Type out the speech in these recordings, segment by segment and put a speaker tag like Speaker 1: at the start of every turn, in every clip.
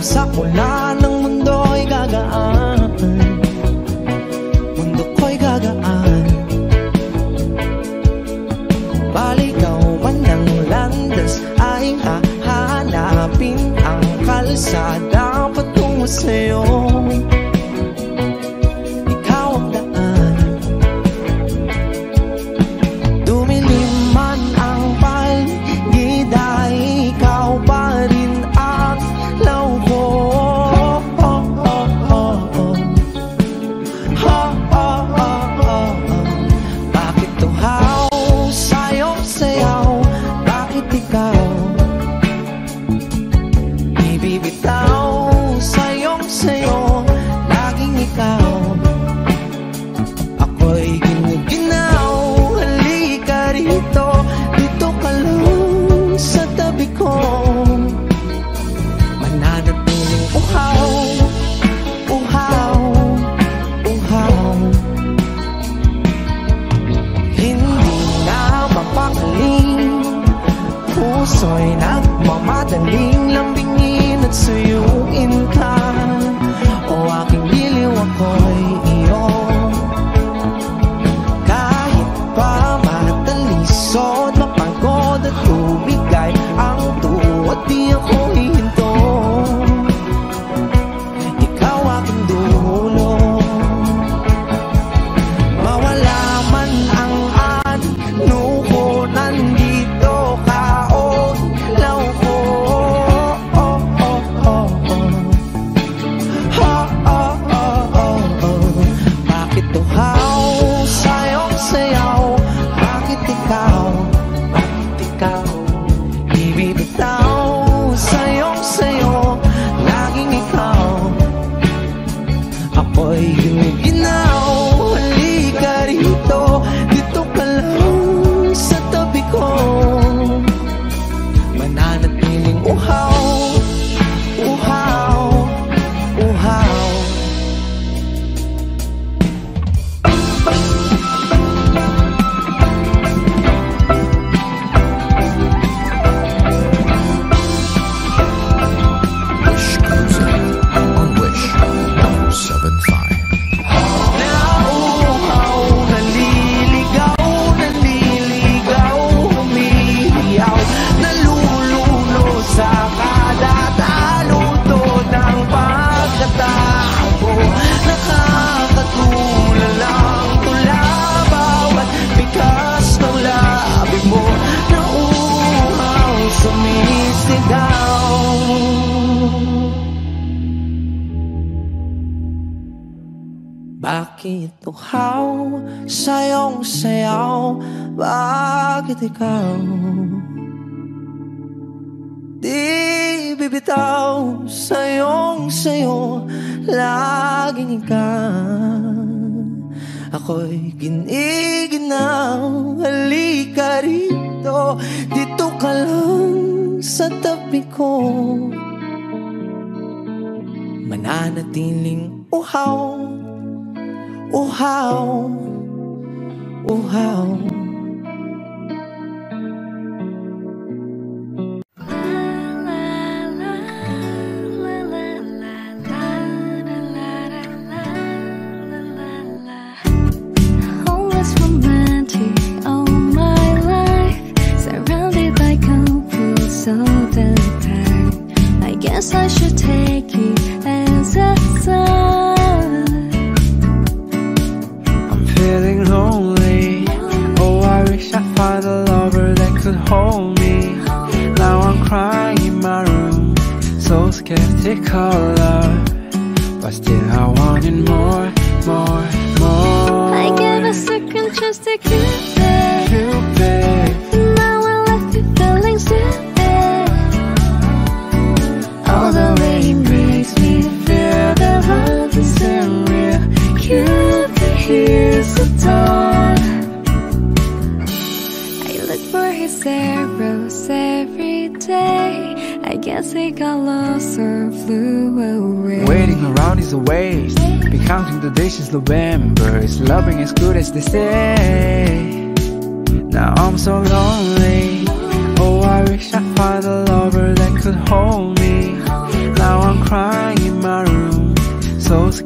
Speaker 1: sa ulan ng mundo'y gagaan, mundo ko'y gagaan. Baligaw man ng landas ay hahanapin ang kalsada patungo sa'yo. Ikaw ang daan. Dumilim man ang paligid ay ikaw pa rin ang law ko. Bakit tuhaw sa'yo sayaw? Bakit ikaw ibibitaw sa'yong sayo? Laging ikaw. Ako'y giniginaw. Halika rito, dito ka lang sa tabi ko. Mananatiling uhaw, uhaw, uhaw. Hindi na mapakaling, puso'y nagmamadaling lambingin at suyuin ka. O aking giliw, ako'y iyo. Kahit pa matalisod, mapagod at tumigay ang tuwa, di ako hihinto. Ikaw aking dulo. Mawala man ang ano ko, nandito ka o law ko. Bakit tuhaw sa'yong sayaw? Bakit ikaw? Bakit ikaw ibibitaw sa'yong sayo? Laging ikaw. Ako'y giniginaw. Halika rito, dito ka lang sa tabi ko. Mananatiling uhaw, uhaw, uhaw.
Speaker 2: Wish comes in on Wish 107.5.
Speaker 1: Nauuhaw, naliligaw, naliligaw, humihiyaw, nalululo sa kada taluto ng pagkatao. Nakakatulala ang tula, bawat bigas ng labi mo. Nauuhaw, sumisigaw. Bakit tuhaw sa'yong sayaw? Bakit ikaw di bibitaw sa'yong sayo? Laging ikaw. Ako'y giniginaw. Halika rito, dito ka lang sa tabi ko. Mananatiling uhaw, uhaw, uhaw.
Speaker 3: Always romantic all my life, surrounded by couples all the time. I guess I should take it as a sign.
Speaker 4: I'm feeling lonely. Oh, I wish I'd find a lover that could hold me. Now I'm crying in my room, so skeptical of, but still I wanted more, more, more.
Speaker 3: I gave a second chance to Cupid.
Speaker 4: Cupid,
Speaker 3: Now I left you feeling stupid. All the way it makes me feel that love isn't real. Cupid hears the dawn. I look for his arrows every day. I guess he got lost or flew away.
Speaker 4: waiting around is a waste. Be counting the days since November. Is loving as good as they say? Now I'm so lonely. Oh, I wish I'd find a lover that could hold me. Now I'm crying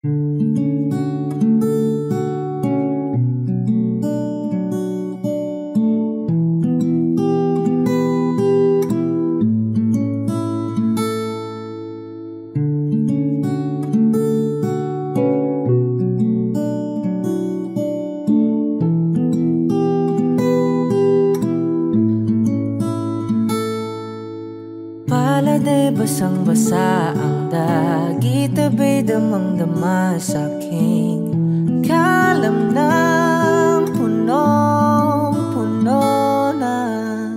Speaker 1: Paladay basang-basa ang dagit, abay damang-dama sa aking kalam ng punong-puno na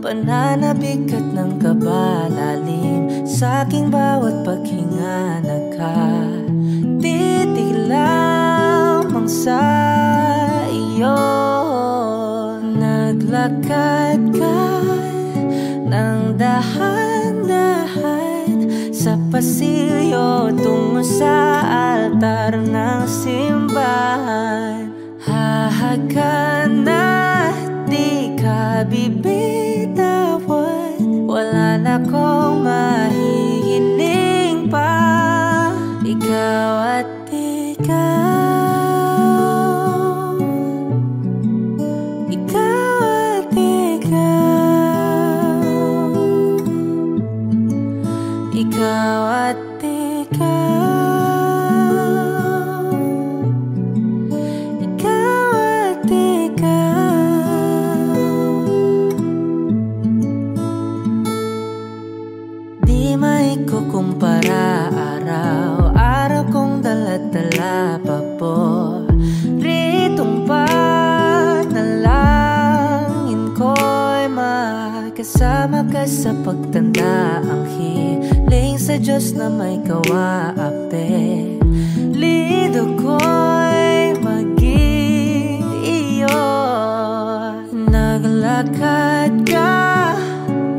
Speaker 1: pananabik at ng kabalalim sa aking bawat paghinga. Nakatitig lamang sa iyo, naglakad ka ng dahan-dahan sa pasilyo tungo sa altar ng simbahan. Hahagan at di ka bibitawan, wala na kong mahihiling pa. Ikaw at ikaw, ikaw at ikaw, ikaw at ikaw, ikaw at ikaw. Di maikukumpara, araw-araw kong dala-dala paboritong panalangin ko'y makasama ka sa pagtanda. Ang hiling sa Diyos na may kawaape, lido ko'y maging iyo. Naglakad ka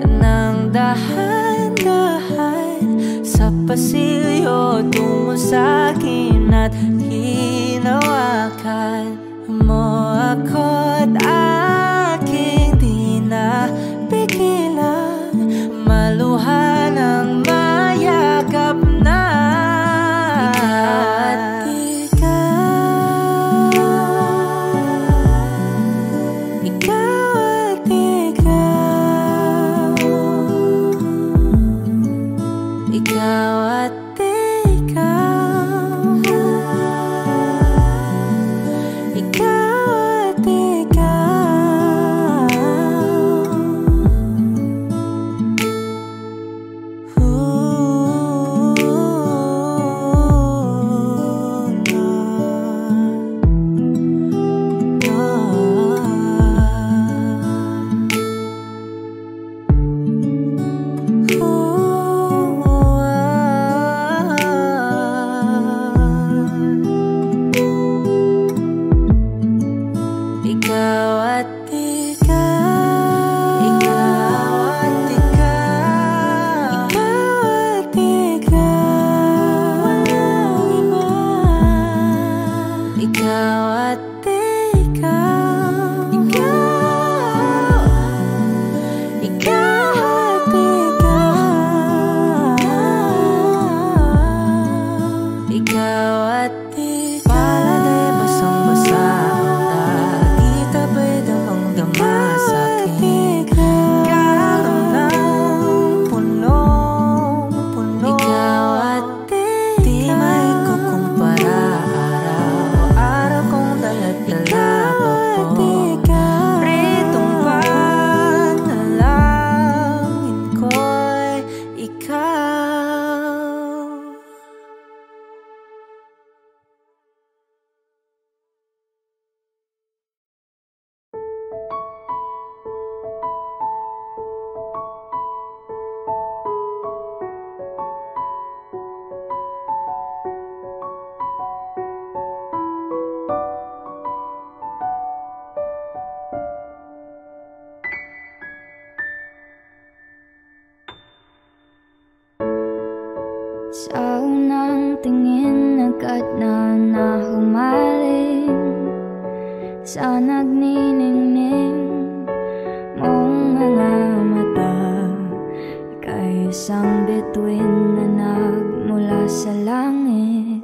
Speaker 1: ng dahan-dahan sa pasilyo tungo sa akin at hinawakan mo ako't aking di na pigilan, maluha ng mayakap na. Ikaw at ikaw, ikaw at ikaw, ikaw at ikaw. Ikaw at ikaw, ikaw at ikaw, ikaw at ikaw, walang iba. Ikaw at ikaw, ikaw, ikaw at ikaw, ikaw at ikaw. Paladay basang-basa ang dagit, abay damang-dama sa aking kalam ng punong-puno. Ikaw at ikaw, di maikukumpara, araw-araw kong dala-dala paboritong panalangin ko'y ikaw.
Speaker 3: Sa unang tingin agad na nahumaling sa nagniningning mong mga mata. Ika'y isang bituin na nagmula sa langit,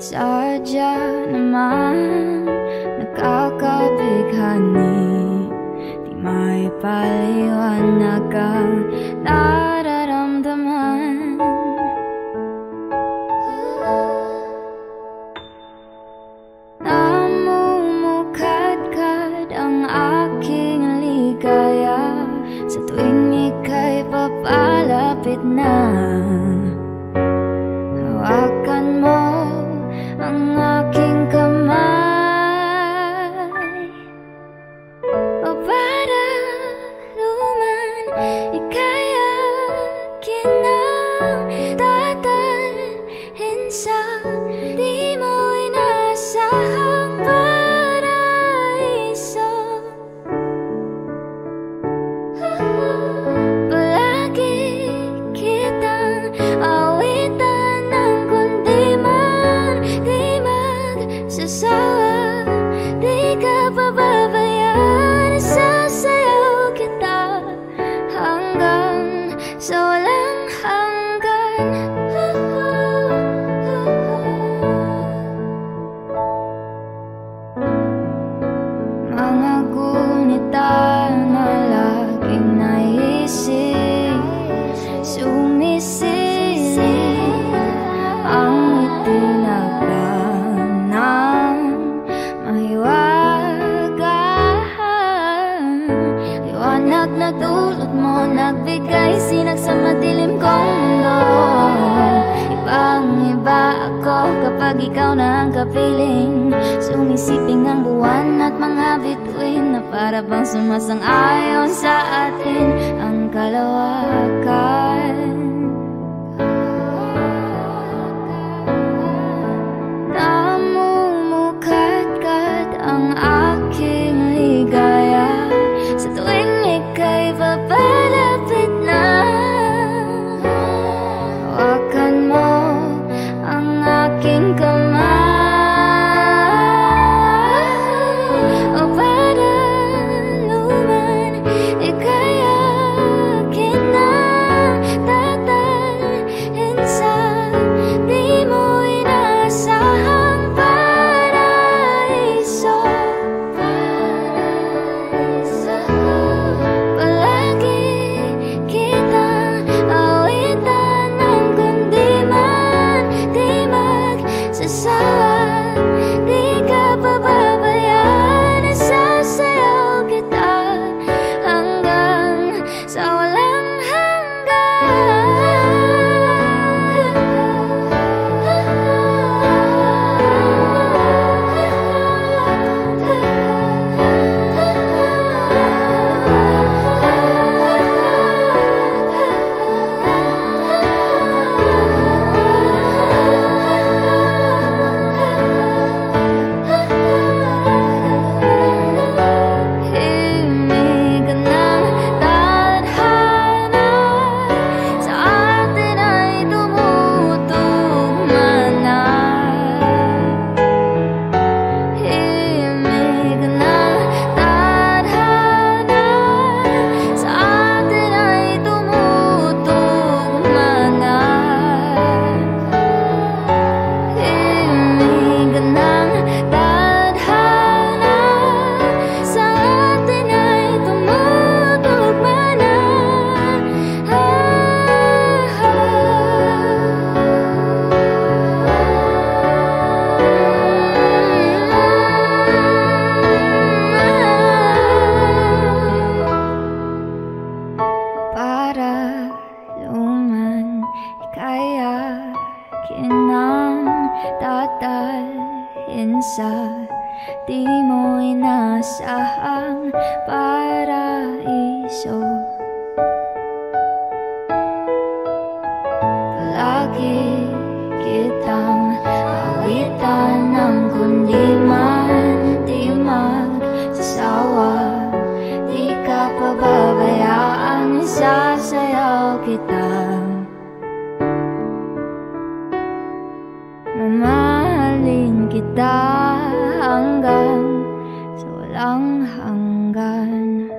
Speaker 3: Sadya naman nakakabighani, di may paliwanag ang nararamdaman. Namumukadkad ang aking ligaya sa tuwing ika'y papalapit na. Hawakan mo ang aking kamay, o para luman ika'y akin nang tatalhin sa di mo inasahang paraiso. Palagi kitang awitan ng kundi man di magsasawa, di ka pababayaan. Sasayaw kita hanggang sa walang hanggan. Mga gunita na laging naisip, sumisilip ang itinagdan ng mahiwagaan. Liwanag na dulot mo, nagbigay sinag sa madilim kong mundo. Ibang-iba ako kapag ikaw na ang kapiling. Sumisiping ang buwan at mga bituin na para bang sumasang-ayon sa atin ang kalawakan. Namumukadkad ang aking ligaya sa tuwing ika'y papalapit na. Hawakan mo ang aking kamay, o para luman ika'y akin nang tatalhin sa di mo inasahang paraiso. Palagi kitang awitan ng kundi man di magsasawa, di ka pababayaan. Sasayaw kita hanggang sa walang himig ng tadhana sa atin ay tumutugma na. Himig ng tadhana sa atin ay tumutugma na. Himig ng tadhana sa atin ay tumutugma na. Para luman ika'y akin nang tatalhin sa di mo inasahang paraiso. Palagi kitang awitan ng kundi man di magsasawa, di ka pababayaan. Sasayaw kita, mamahalin kita hanggang sa walang hanggan.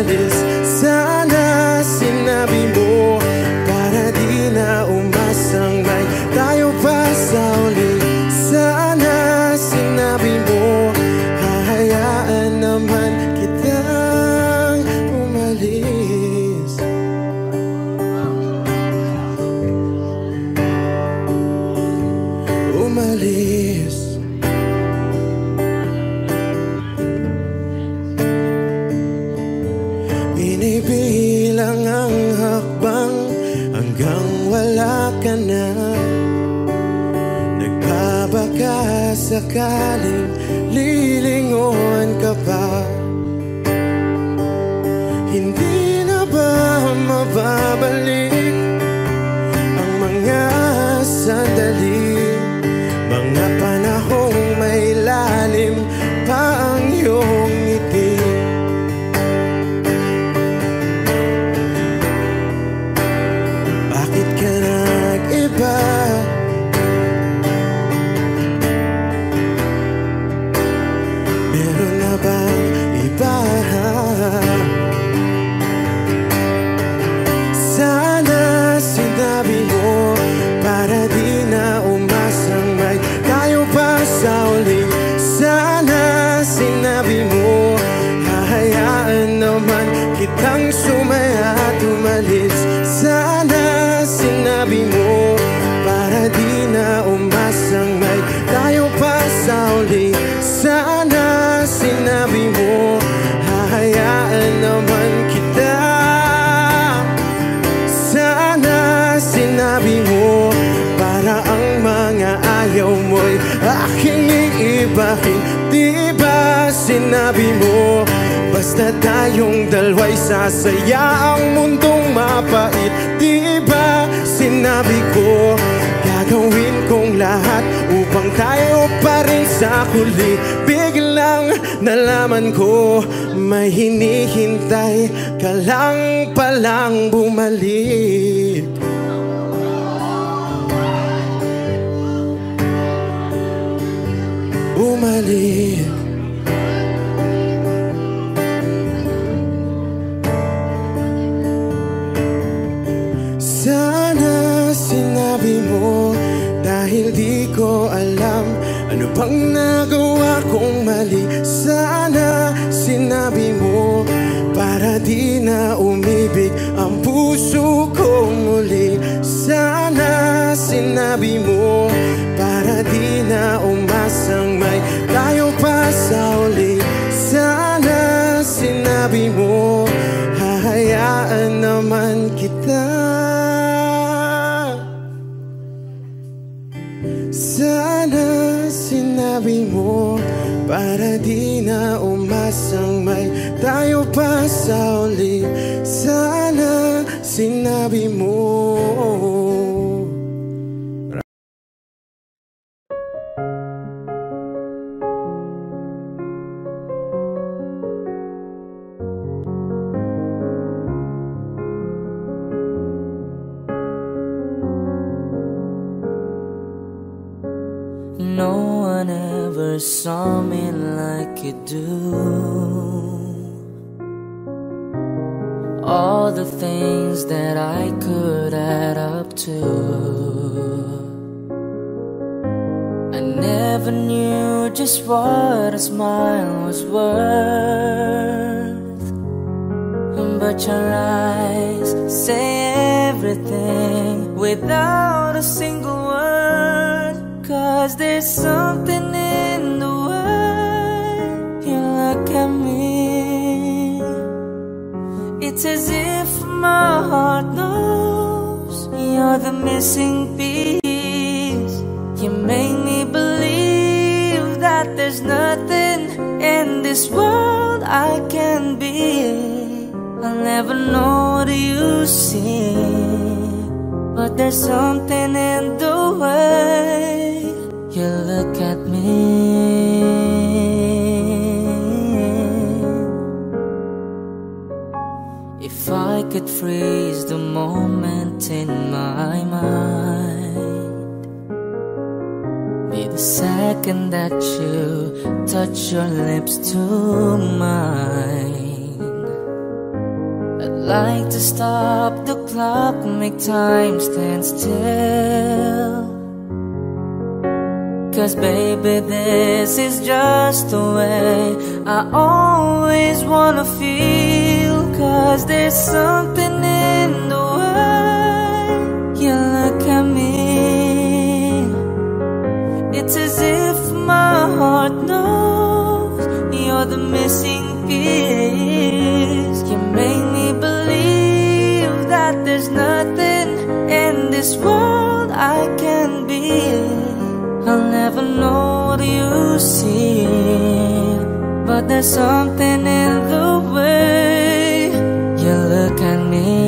Speaker 5: umalis. Sana sinabi mo para di na umasang may tayo pa sa uli. Sana sinabi mo hahayaan naman kitang umalis. Umalis. Binibilang ang hakbang hanggang wala ka na. Nagbabaka sakaling lilingon ka pa. Hindi na ba mababalik ang mga sandali, mga panahong may lalim pa ang iyong ngiti? Bakit ka nag-iba? Meron na bang iba? Sana sinabi mo para di na umasang may tayo pa sa uli. Sana sinabi mo hahayaan naman kitang sumaya at umalis. Sana sinabi mo para di na umasang may tayo pa sa uli. Sana sinabi mo hahayaan naman kita. Sana sinabi mo para ang mga ayaw mo'y aking iibahin. Di ba sinabi mo basta tayong dalawa'y sasaya ang mundong mapait? Di ba sinabi ko gagawin kong lahat upang tayo pa rin sa huli? Biglang nalaman ko may hinihintay ka lang palang bumalik. Bumalik. Sana sinabi mo dahil di ko alam ano bang nagawa kong mali. Sana sinabi mo para di na umibig ang puso ko muli. Sana sinabi mo para di na umasang may tayo pa sa uli. Sana sinabi mo hahayaan naman kita. Sana sinabi mo para di na umasang may tayo pa sa uli. Sana sinabi mo.
Speaker 1: No one ever saw me like you do. All the things that I could add up to, I never knew just what a smile was worth. But your eyes say everything without a single word. 'Cause there's something in the way you look at me. It's as if my heart knows you're the missing piece. You make me believe that there's nothing in this world I can be. I'll never know what you see, but there's something in the way you look at me. If I could freeze the moment in my mind, be the second that you touch your lips to mine, I'd like to stop the clock, make time stand still. 'Cause baby, this is just the way I always wanna feel. 'Cause there's something in the way you look at me. It's as if my heart knows you're the missing piece. You make me believe that there's nothing in this world I can be. I'll never know what you see, but there's something in the way you look at me.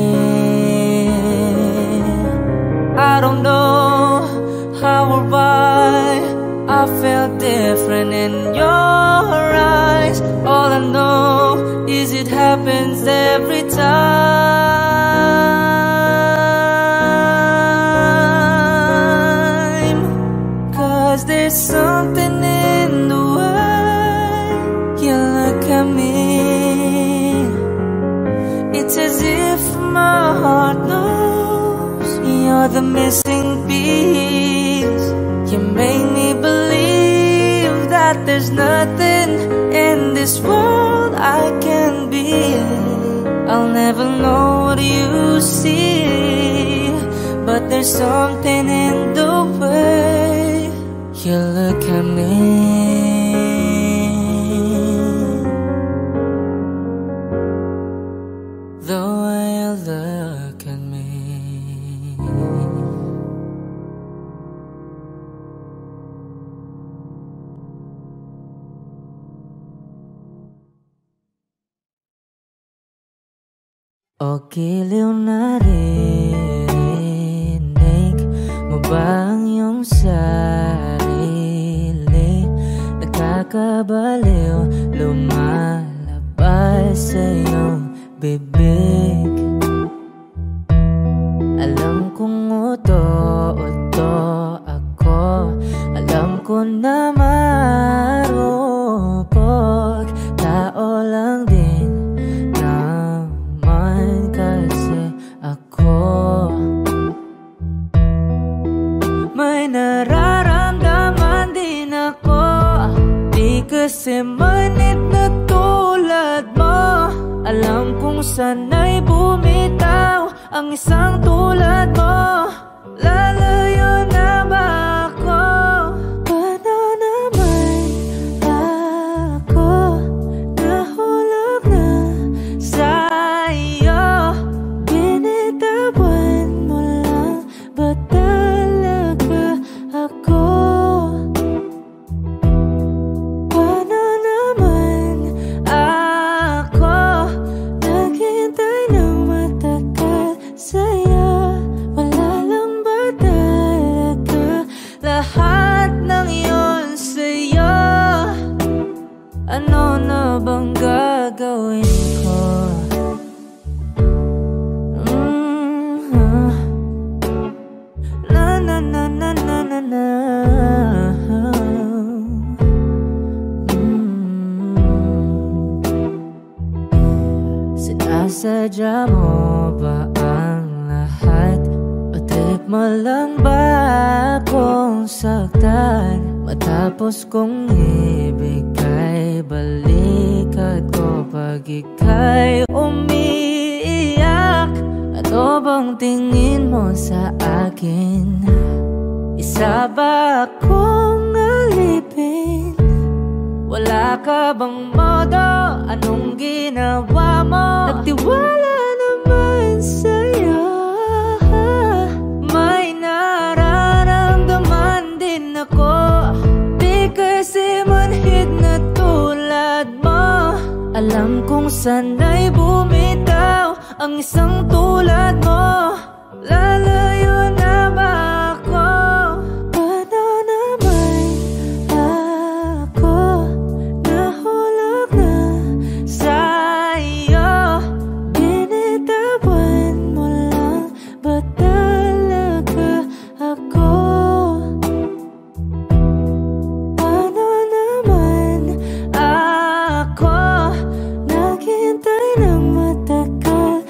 Speaker 1: I don't know how or why I felt different in your eyes. All I know is it happens every time. 'Cause there's something in the way you look at me. It's as if my heart knows you're the missing piece. You make me believe that there's nothing in this world I can be. I'll never know what you see, but there's something in the way you look at me. The way you look at me. O giliw narinig mo ba ang iyong sarili? Nakakabaliw, lumalabas sa iyong bibig. Alam kong uto-uto ako, alam ko na marupok, tao lang din naman kasi ako. May nararamdaman din ako, di kasi manit na tulad mo. Alam kong sana'y bumitaw ang isang tulad mo. Lalayo na ba ako? Paano naman ako nahulog na sa'yo? Binitawan mo lang ba talaga ako? Paano naman ako naghintay ng matagal sa'yo? Wala lang ba talaga lahat ng iyon sa'yo? Ano na bang gagawin ko? Na na na na na na na. Sinasadya mo ba ang lahat? O trip mo lang ba akong saktan? Matapos kong ibigay balikat ko pag ika'y umiiyak. Ano bang tingin mo sa akin? Isa ba akong alipin? Wala ka bang modo? Anong ginawa mo? Nagtiwala naman sa'yo. May nararamdaman din ako, di kasi manhid na tulad mo. Alam kong sana'y bumitaw ang isang tulad mo. Lalayo na ba ako? Paano naman ako nahulog na sa'yo? Binitawan mo lang ba talaga ako? Paano naman ako naghintay ng matagal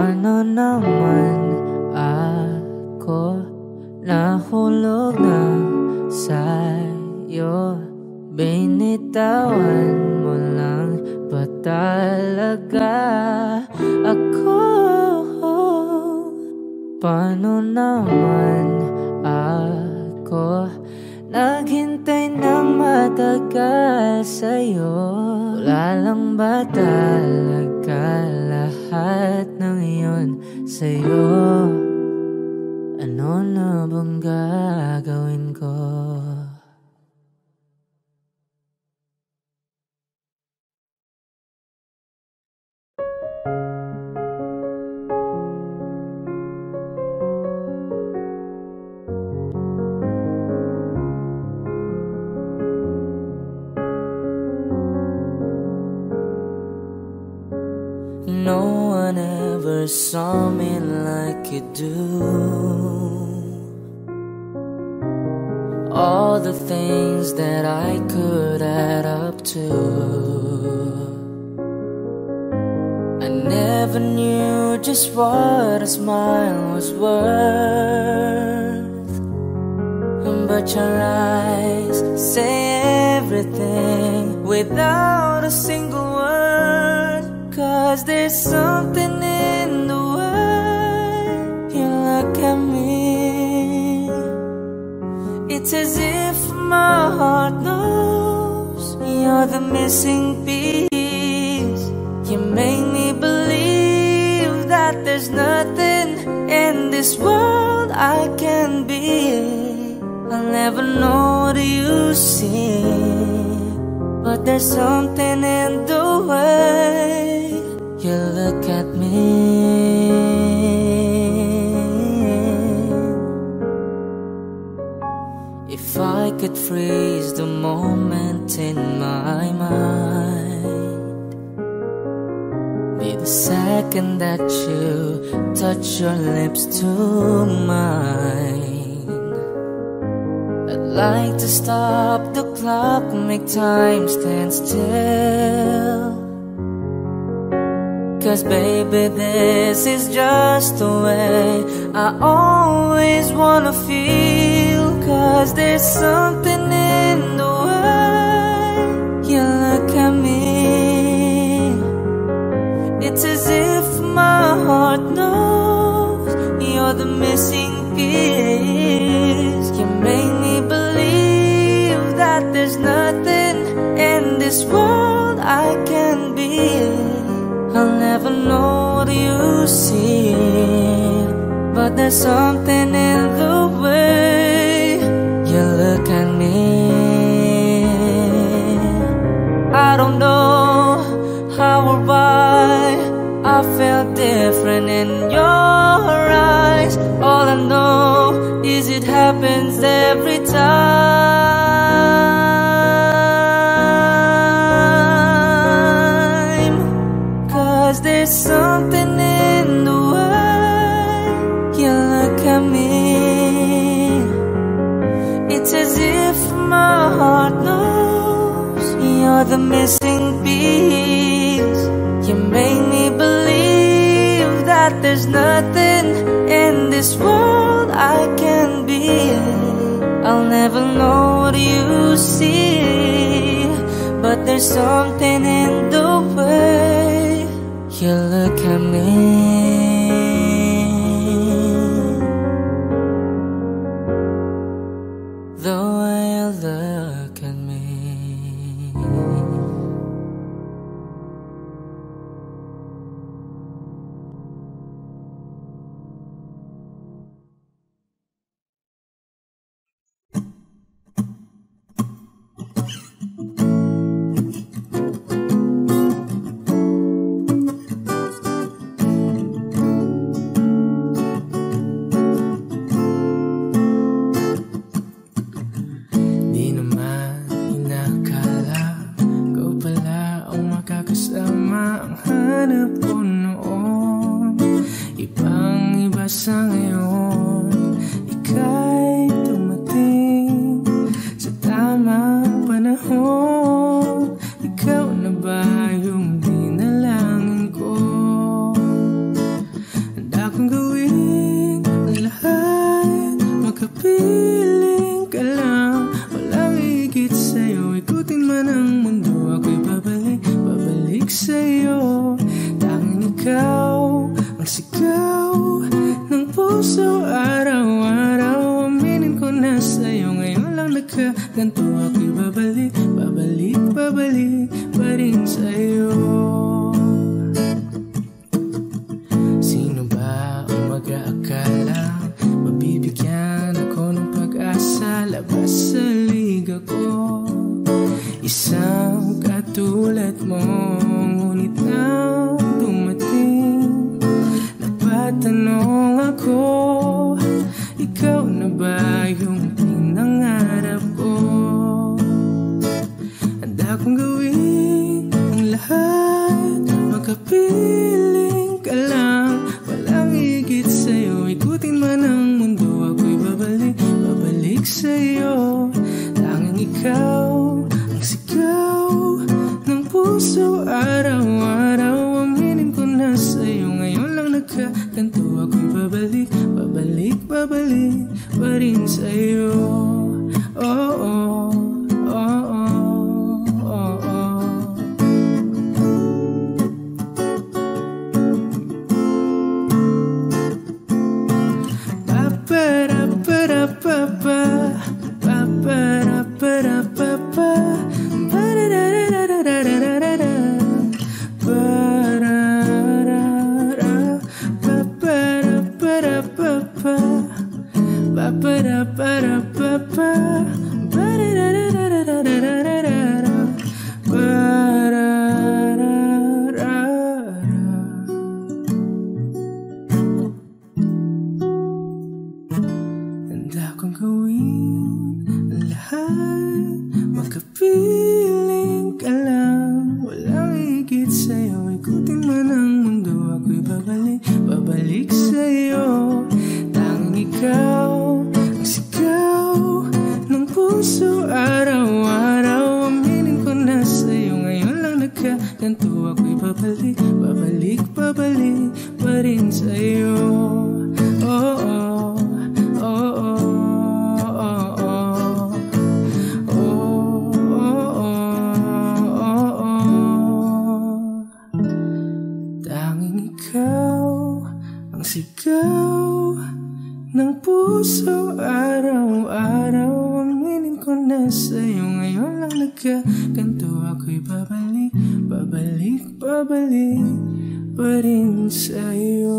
Speaker 6: Paano naman ako nahulog na sa'yo? Binitawan mo lang ba talaga ako? Paano naman ako naghintay ng matagal sa'yo? Wala lang ba talaga lahat ng iyon sa'yo? Ano na bang gagawin ko? No one ever saw me like you do. All the things that I could add up to, I never knew just what a smile was worth. But your eyes say everything without a single word. 'Cause there's something in the way you look at me. It's as if my heart knows you're the missing piece. You make me believe that there's nothing in this world I can be. I'll never know what you see, but there's something in the way you look at me. If I could freeze the moment in my mind, be the second that you touch your lips to mine. I'd like to stop the clock, make time stand still. 'Cause baby, this is just the way I always wanna feel. 'Cause there's something in the way you look at me. It's as if my heart knows you're the missing piece. You make me believe that there's nothing in this world I can be. I'll never know what you see, but there's something in the way you look at me. I don't know how or why I felt different in your eyes. All I know is it happens every time. 'Cause there's something in the way you look at me. It's as if my heart knows you're the missing piece. You make me believe that there's nothing in this world I can be. I'll never know what you see, but there's something in the way you look at me. The way you look at me.
Speaker 7: sigaw ng puso araw-araw. Aminin ko na sa'yo, ngayon lang nagkaganto. Ako'y babalik, babalik, babalik pa rin sa'yo. Sino ba ang mag-aakala mabibigyan ako ng pag-asa? Labas sa liga ko, isang katulad mo. Ngunit nang dumating, napatanong ako, ikaw na ba yung pinangarap ko? Handa kong gawin ang lahat, makapiling ka lang, walang higit sa'yo. Ikutin man ang mundo, ako'y babalik, babalik sa'yo. Tanging ikaw ang sigaw ng puso araw-araw. Aminin ko na sa'yo, ngayon lang nagkaganto. Ako'y babalik, babalik, babalik pa rin sa'yo. Oh, oh, oh, oh, oh, oh. Ba-ba-da-ba-da-ba-ba, ba-ba-da-ba-da-ba-ba, ba-da-da-da-da-da-da-da-da, ba-da-da, ba-ba-da-ba-da-ba-ba, ba-ba-da-ba-da-ba-ba, ba-da-da-da-da-da-da-da-da, ba-da-da-da. Handa kong gawin ang lahat, makapiling ka lang, walang higit sa'yo. Ikutin man ang mundo, ako'y babalik, babalik sa'yo. Tanging ikaw ang sigaw ng puso araw-araw. Aminin ko na sa'yo, ngayon lang nagkaganto. Ako'y babalik, babalik, babalik pa rin sa'yo. Oh, oh, oh, oh, oh, oh. Oh, oh, oh, oh. Tanging ikaw ang sigaw ng puso araw-araw. Aminin ko na sa'yo, ngayon lang nagkaganto. Ako'y babalik, babalik, babalik pa rin sa'yo.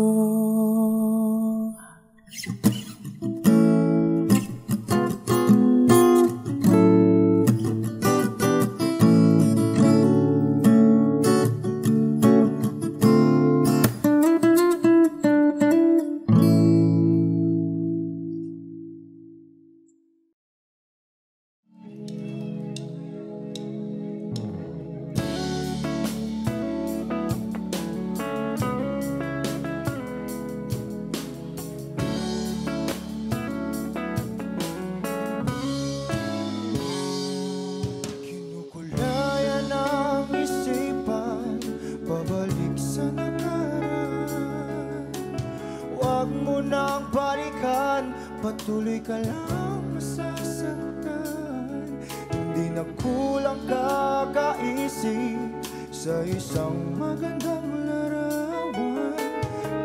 Speaker 5: Patuloy ka lang masasaktan. Hindi na kulang kakaisip sa isang magandang larawan.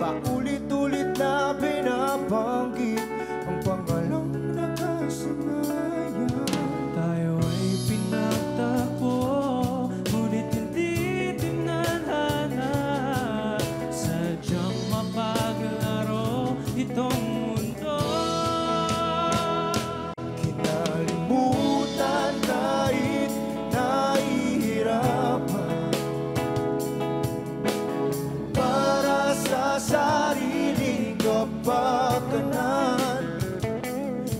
Speaker 5: Paulit-ulit na binabanggit ang pangalang nakasanayan.
Speaker 7: Tayo ay pinagtagpo, ngunit hindi tinadhana. Sadyang mapaglaro itong mundo.
Speaker 5: Kinalimutan kahit nahihirapan, para sa sariling kapakanan.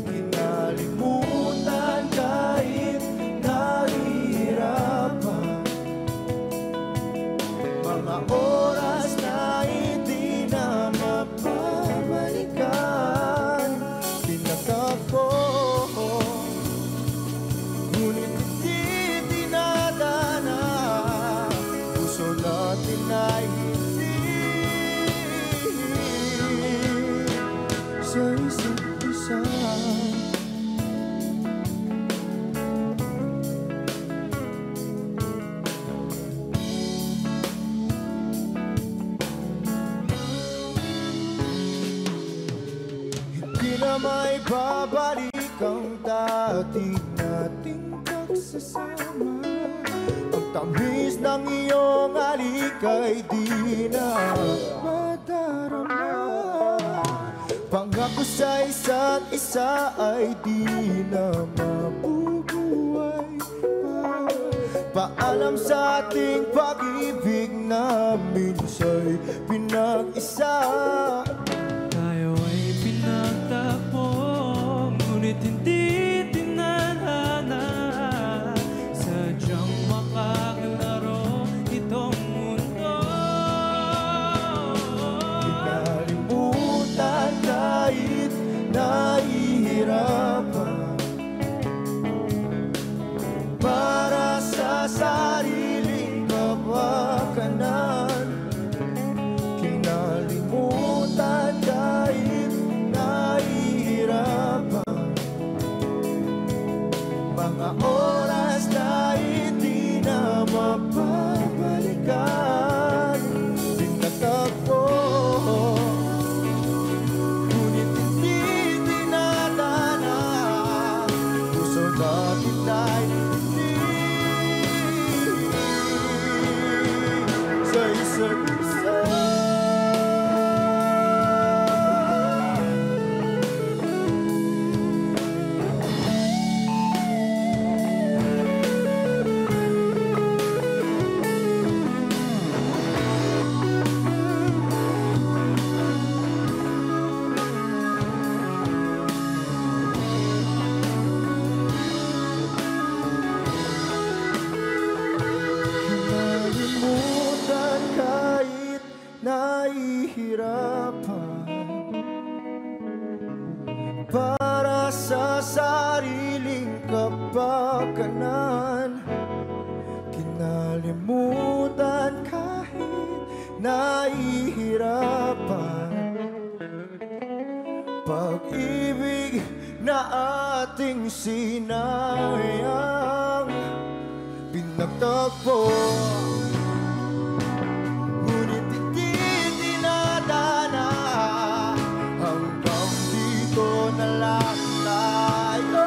Speaker 5: Kinalimutan kahit nahihirapan, mga oras na hindi na mapabalikan. Pinagtagpo, ngunit hindi dinadana. Puso natin ay hindi na may babalik ang dati nating pagsasama. Ang tamis ng iyong halik ay di na madarama. Pangako sa isa't isa ay di na mabubuhay pa. Paalam sa ating pag-ibig na minsa'y pinag-isa.
Speaker 4: Tayo ay pinagtapos, ngunit hindi tinadhana. Sadyang makakalaro itong mundo.
Speaker 5: Kinalimutan kahit nahihirapan, para sa sariling kapakanan. Kinalimutan kahit nahihirapan, mga oras na hindi na mapabalikan. Tinatagpo, ngunit hindi tinadana. Puso natin ay hindi sa isa't isa. Kinalimutan kahit nahihirapan, para sa sariling kapakanan. Kinalimutan kahit nahihirapan, pag-ibig na ating sinayang. Pinagtagpo, ngunit hindi dinadana. Hanggang dito na lang tayo.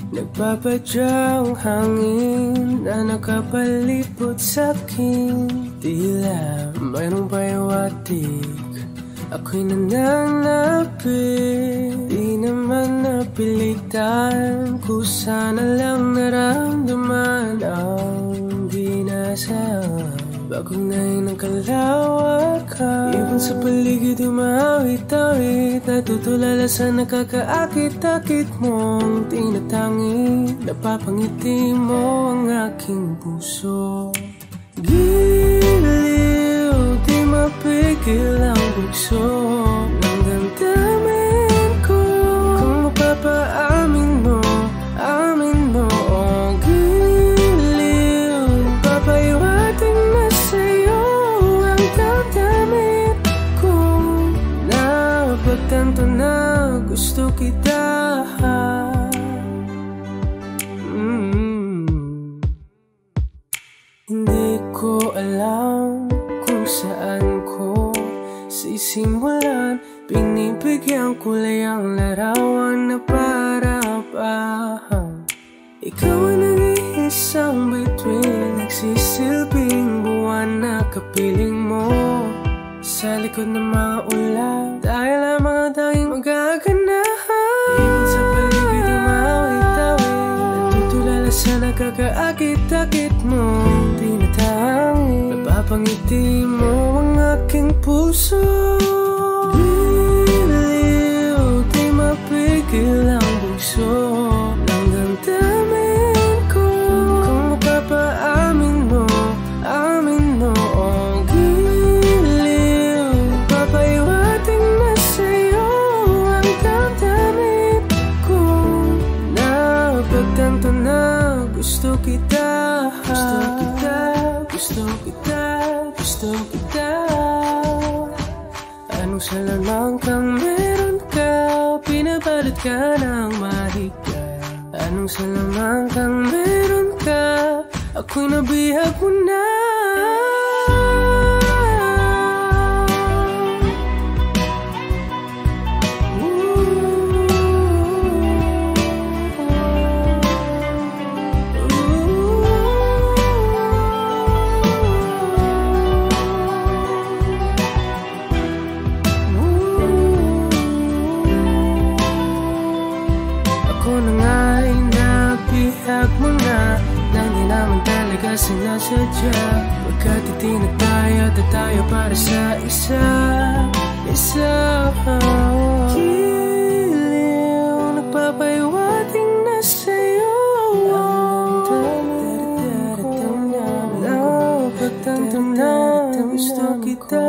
Speaker 7: Nagpapadyang hangin na nakapalipot sa'kin. Tila mayroong payawatik, ako'y nananapit. Di naman napilitan, kusana lang naramdaman ang di nasa. Bagong ngayon ang kalawakan, ibon sa paligid umawit-awit. Natutulala sa nakakaakit-akit mong tinatangi. Napapangiti mo ang aking puso. Giliw, di mapigil ang bugso ng damdamin ko. Kung mapapaamin mo, amin mo. Oh, giliw, papayawatin na sa'yo ang damdamin ko. Napagtanto na gusto kita. Hindi ko alam kung saan ko sisimulan. Pinibigyan ko lang ang larawan na para bang Ikaw ang nag-iisang bituin, nagsisilbing buwan na kapiling mo sa likod ng mga ulan. Dahil lamang ang tanging magaganahan, ibig sa paligid umawit-awit, natutulala sa nakakaakit-akit mo. Tinatangin, napapangiti mo ang aking puso. Biliw, di mapigil ang bugso ng damdamin ko. Kung mapapaamin mo, amin mo ang giliw. Papaiwating na sa'yo ang damdamin ko. Napagtanto na gusto kita, gusto kita, gusto kita. Anong salaman kang meron ka, pinabalot ka ng mahigpit. Anong salaman kang meron ka, ako'y nabihag mo na. Sinasadya, pagkat itinag tayo at tayo para sa isa. Giliw, nagpapaiwating na sa'yo ang damdamin ko. Napagtanto na gusto kita.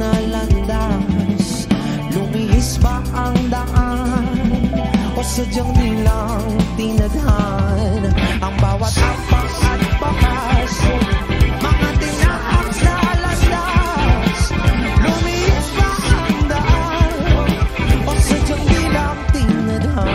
Speaker 1: na landas, lumihis pa ang daan. o sadyang nilang tinadhan ang bawat apang at bakasyon. Mga tinahak na alas-las, lumiit pa ang daan o sadyang nilang tinadhan.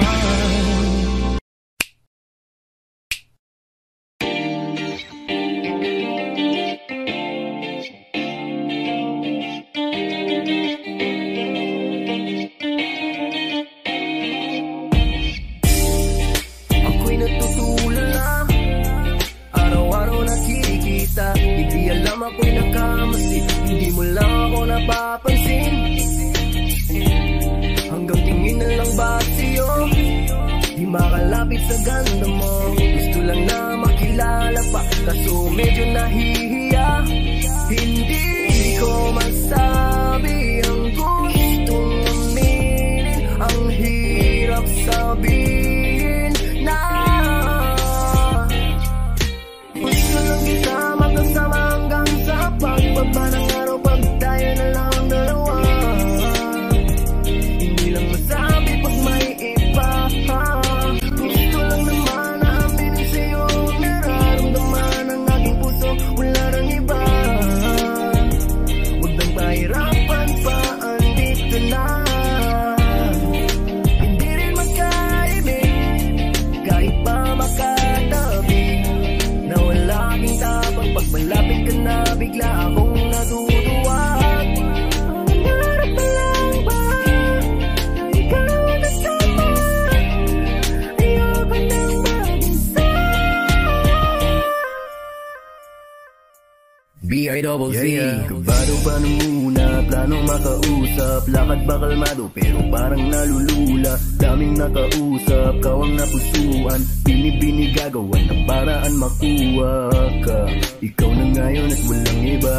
Speaker 8: Ako'y nakamasi, hindi mo lang ako napapansin. Hanggang tingin na lang ba sa'yo, di makalapit sa ganda mo. Gusto lang na makilala pa, kaso medyo nahihiya. Hindi ko masabi ang gustong aminin, ang hirap sabihin na gusto lang kita magkasama hanggang sa pagbaba ng araw, pag tayo na lang ang dalawa. Hindi lang masabi pag may iba, gusto lang naman na aminin sa'yo ang nararamdaman ng aking puso, wala nang iba. Huwag nang pahirapan pa, andito na. Hindi rin magkaibig kahit pa makatabi, na wala aking tapang pag malapit ka na, bigla akong natutuwa. Nangarap pa lang ba na ikaw ang kasama? Ayoko nang mag-isa. B.I.Z. Kabado pa nung muna, planong makausap, lakad ba kalmado pero parang nalulula. Daming nakausap, kau ang napusuan, binibini gagawan ng paraan makuha ka. Ikaw na ngayon at walang iba,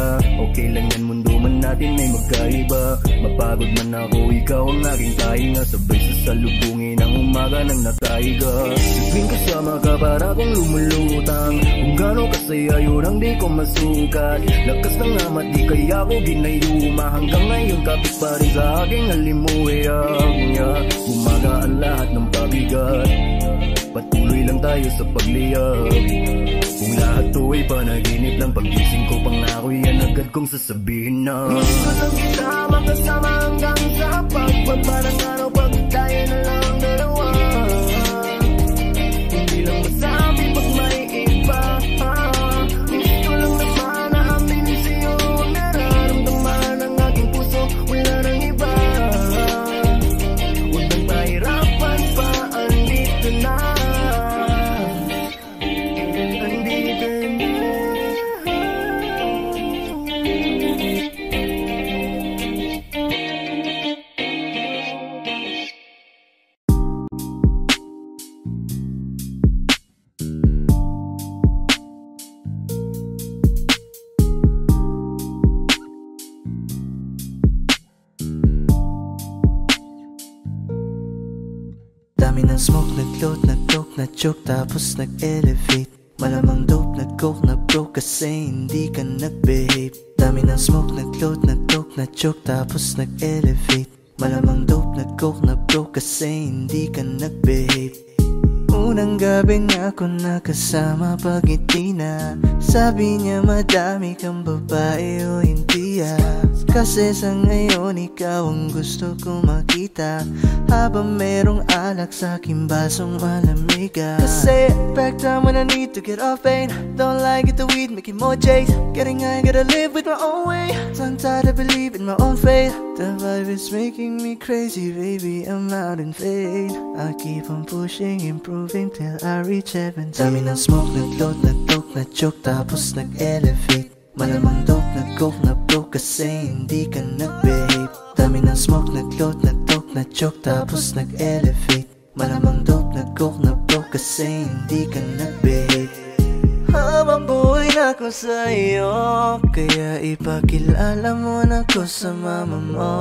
Speaker 8: okay lang yan, mundo man natin ay magkaiba. Mapagod man ako, ikaw ang aking tahinga, sabay sasalubungin ang umaga ng nakahiga. Tuwing kasama ka para kong lumulutang, kung gano'ng kasaya yun ang di ko masukat. Lakas ng amat di kaya ako ginayuma, hanggang ngayon kapit pa rin sa aking halimuyak niya. Umaga ang lahat ng pabigat, patuloy lang tayo sa pagliyab. Kung lahat to ay panaginip lang, pag-gising ko pangako yan agad kong sasabihin na gusto lang kita makasama hanggang sa pagbaba ng araw, pag tayo na lang ang dalawa. Hindi lang masabi pag may iba, gusto lang naman na aminin sa'yo ang nararamdaman ng aking puso, wala nang iba. Huwag nang pahirapan pa, andito na.
Speaker 1: Dami ng smoke, nag-load, nag-coke, na-choke, tapos nag-elevate. Malamang dope, nag-coke, na-broke kasi hindi ka nag-behave. Dami ng smoke, nag-load, nag-coke, na-choke, tapos nag-elevate. Malamang dope, nag-coke, na-broke kasi hindi ka nag-behave. Unang gabi niya ako nakasama pag ngiti na, sabi niya madami kang babae o hindi kasi sa ngayon ikaw ang gusto ko makita, habang merong alak sa aking basong malamig. Kasi back time when I need to get off pain, don't like it the weed, making more chase. Getting high, gotta live with my own way. So I'm tired of believing my own fate. The vibe is making me crazy, baby, I'm out in fade. I keep on pushing, improving till I reach heaven. Dami ng smoke, nag-load, nag-coke, na-choke, tapos nag-elevate. Malamang dope, nag-coke, na-broke kasi hindi ka nag-behave. Dami ng smoke, nag-load, nag-coke, na-choke, tapos nag-elevate. Malamang dope, nag-coke, na-broke kasi hindi ka nag-behave. Habang buhay na ako sa'yo, kaya ipakilala mo na ko sa mama mo.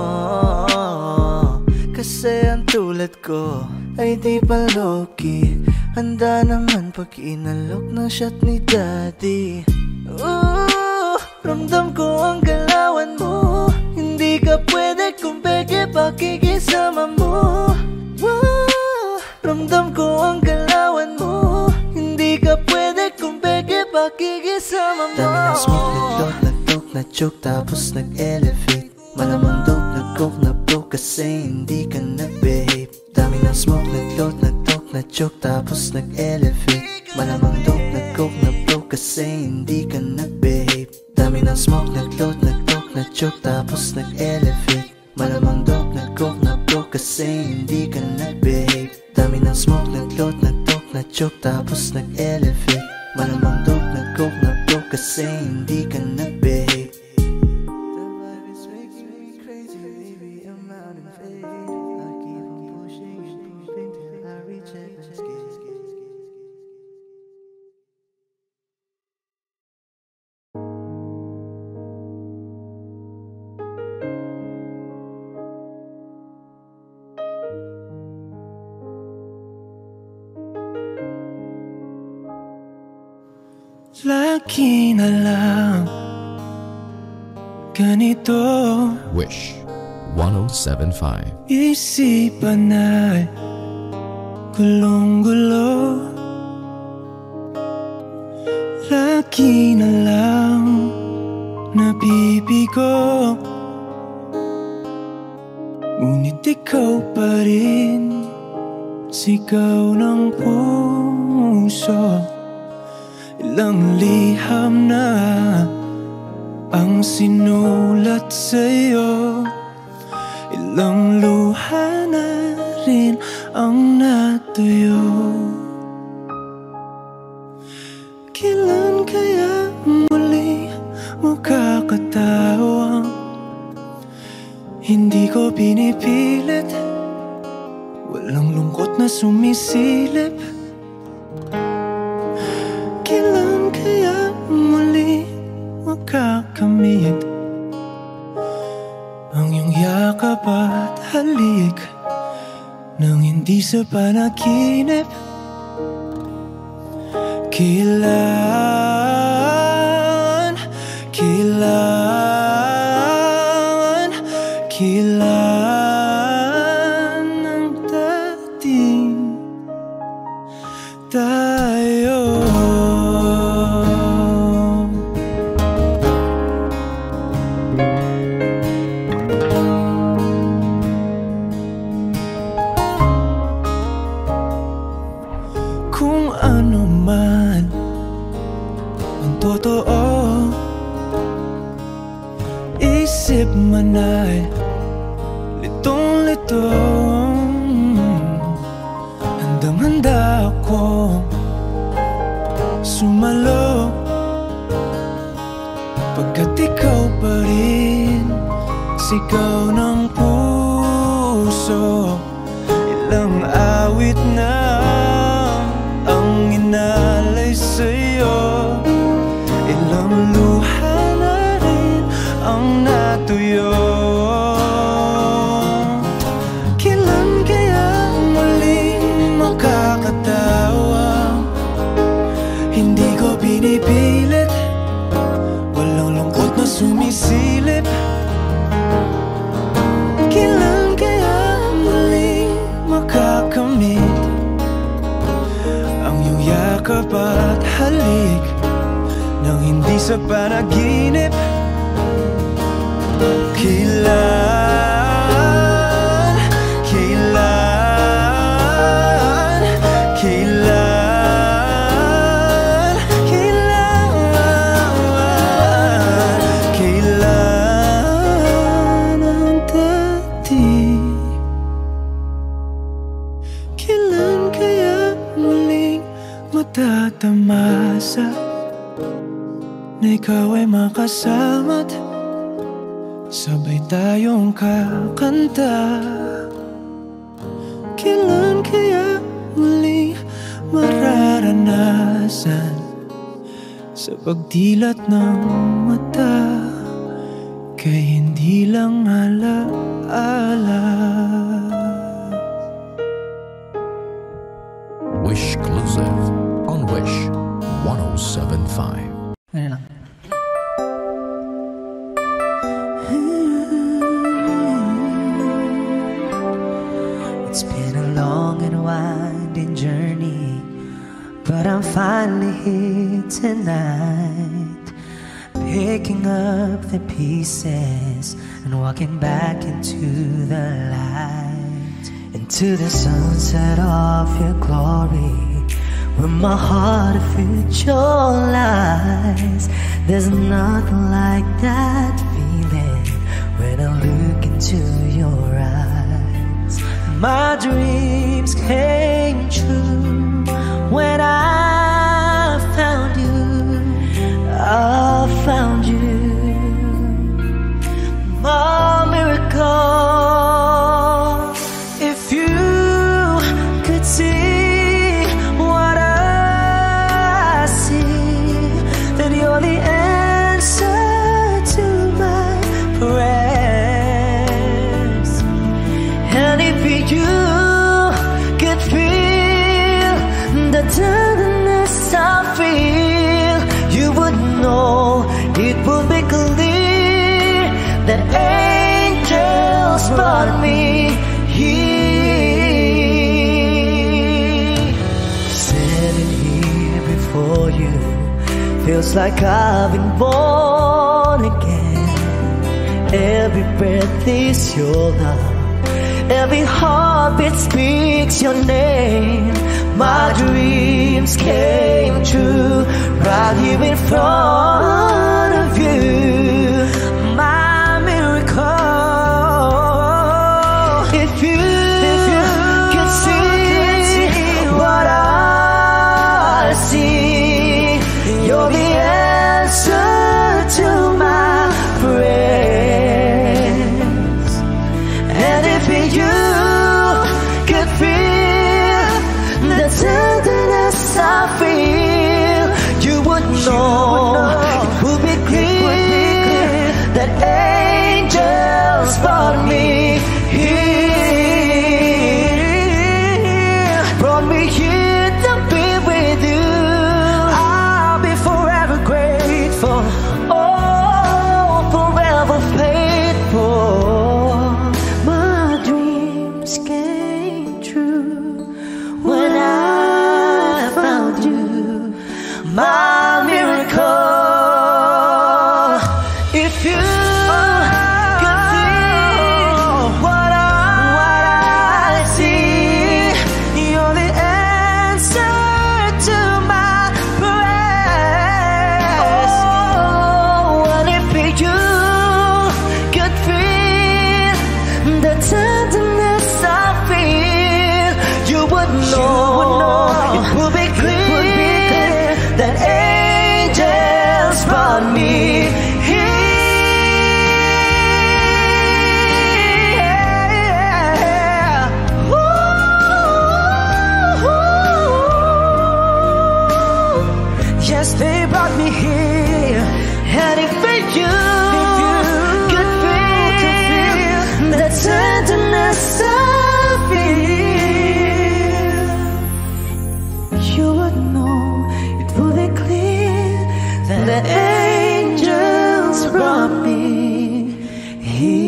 Speaker 1: Kasi ang tulad ko ay di pa low-key, handa naman pag inalok ng shot ni daddy. Ramdam ko ang galawan mo, hindi ka pwede kung peke pakikisama mo.
Speaker 9: joke tapos nag-elevate. Malamang dope, nag-coke na broke kasi hindi ka nag-behave. Dami ng smoke, nag-load, nag-talk, na-joke tapos nag-elevate. Malamang dope, nag-coke na broke kasi hindi ka nag-behave. Dami ng smoke, nag-load, nag-talk, na-joke tapos nag-elevate. Malamang dope, nag-coke na broke kasi hindi ka nag-behave. Dami ng smoke, nag-load, nag-talk, na-joke tapos nag-elevate. Malamang dope, nag-coke na broke kasi hindi ka nag-behave.
Speaker 7: Lagi na lang ganito.
Speaker 2: Wish 107.5.
Speaker 7: Isipan ay gulong-gulo. Lagi na lang nabibigo. Ngunit ikaw pa rin, sigaw ng puso. Ilang liham na ang sinulat sa'yo. Ilang luha na rin ang natuyo. Kailan kaya muli makakatawang hindi ko pinipilit, walang lungkot na sumisilip. Kailan kaya muli makakamit ang iyong yakap at halik nang hindi sa panaginip? Kailan, kailan, kailan ang dating tayo? Kung ano man ang totoo, isip man ay litong-lito. Handang-handa ako sumalo, pagkat ikaw pa rin, sigaw ng puso. Ilang awit na ang inalay sa'yo, ilang luha na rin ang natuyo. Kailan kaya muling makakatawa? Hindi ko pinipilit, walang lungkot na sumisilip. Kailan kaya muling makakamit ang iyong yakap at halik nang hindi sa panaginip? Kailan, kailan, kailan, kailan, kailan ang dating? Kailan kaya muling matatamasa na ikaw ay makasama't sabay tayong kakanta? Kailan kaya muling mararanasan sa pagdilat ng mata kay hindi lang alaala?
Speaker 2: Wish Exclusive on Wish 107.5.
Speaker 1: Ngayon lang. It's been a long and winding journey, but I'm finally here tonight. picking up the pieces and walking back into the light, into the sunset of your glory, where my heart of future lies. There's nothing like that feeling when I look into your eyes. My dreams came true when I found you. I found you, my miracle. If you could see what I see, then you're the answer to my prayers. And if you could feel the tenderness I feel, you would know, it would be clear that angels brought me here. Standing here before you feels like I've been born again. Every breath is your love, every heartbeat speaks your name. My dreams came true right here in front of you, my miracle. If you could see what I see, you're the answer to my prayers. And if you could feel the tenderness I feel, you would know, it would be clear that angels brought me here, brought me here to be with you. I'll be forever grateful, oh, forever faithful. My dreams came true when I found you, my miracle. If you could see what I see, you're the answer to my prayers. Oh, and if you could feel the tenderness I feel, you would know, it would be clear that angels brought me here. Yes, they brought me here. And if you could feel the tenderness I feel, you would know, it would be clear that the angels brought me here.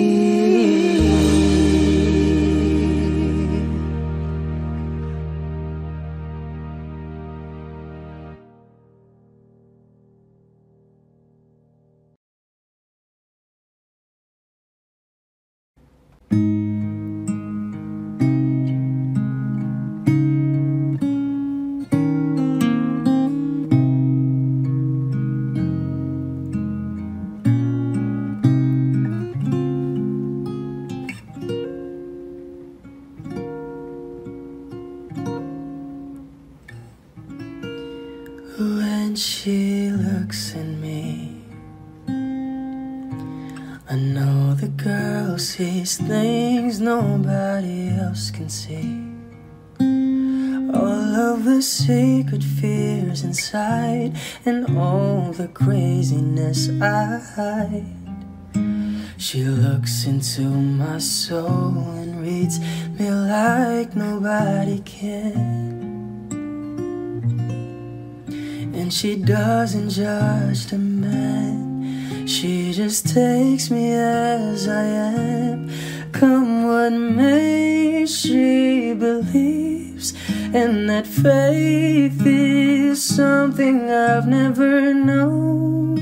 Speaker 1: When she looks at me, I know the girl sees things nobody else can see. All of the secret fears inside and all the craziness I hide. She looks into my soul and reads me like nobody can. And she doesn't judge the man, she just takes me as I am. Come what may, she believes, and that faith is something I've never known.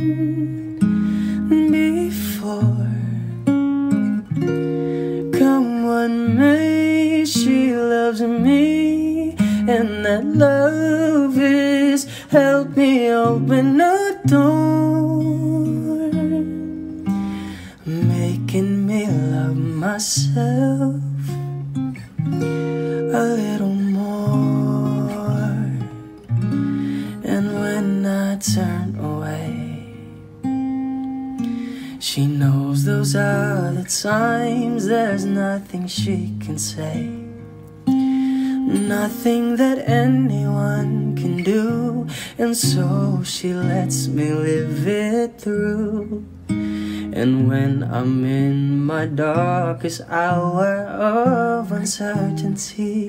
Speaker 7: what may, she loves me, and that love is help me open a door, making me love myself a little more. And when I turn away, she knows those are the times there's nothing she can say, nothing that anyone can do, and so she lets me live it through. And when I'm in my darkest hour of uncertainty,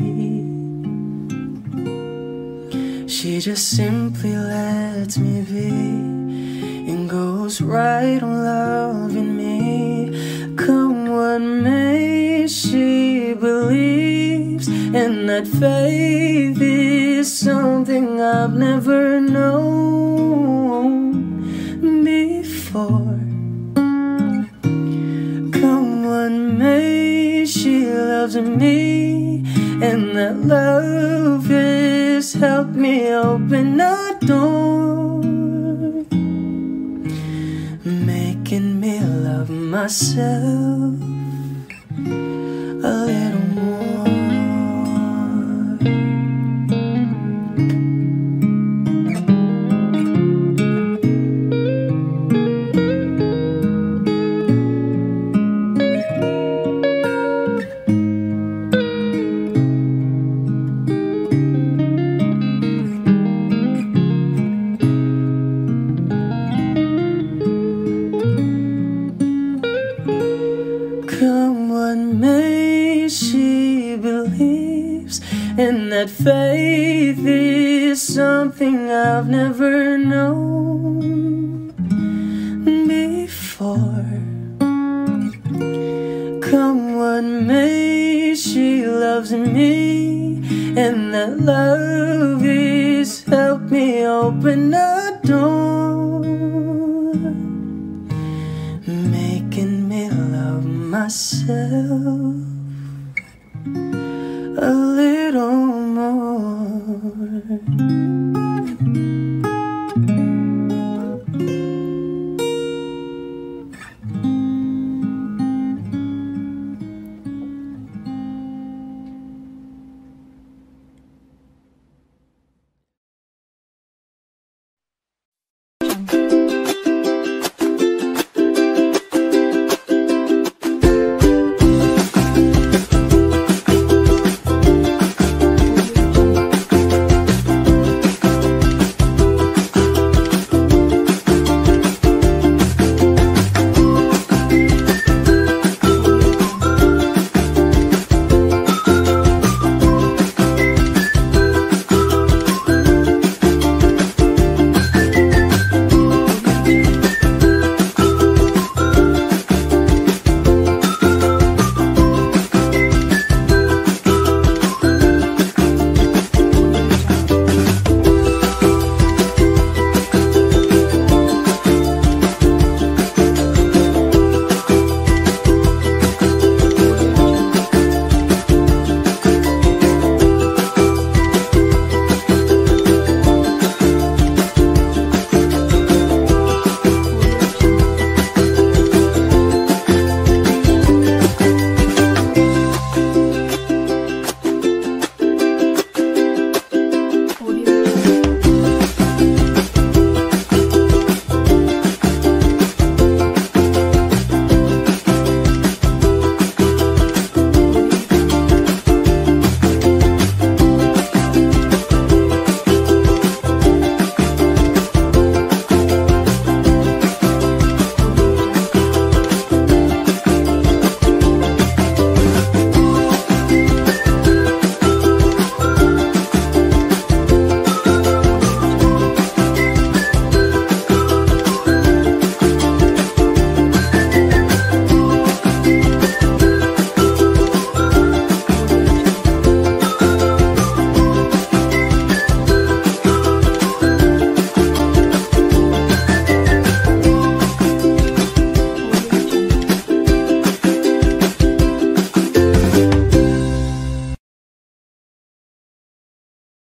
Speaker 7: she just simply lets me be and goes right on loving me. Come what may, she believes, and that faith is something I've never known before. Come what may, she loves me, and that love has helped me open a door, making me love myself a little more. Come what may, she believes, and that faith is something I've never known before. Come what may, she loves me, and that love is helped me open a door, making me love myself a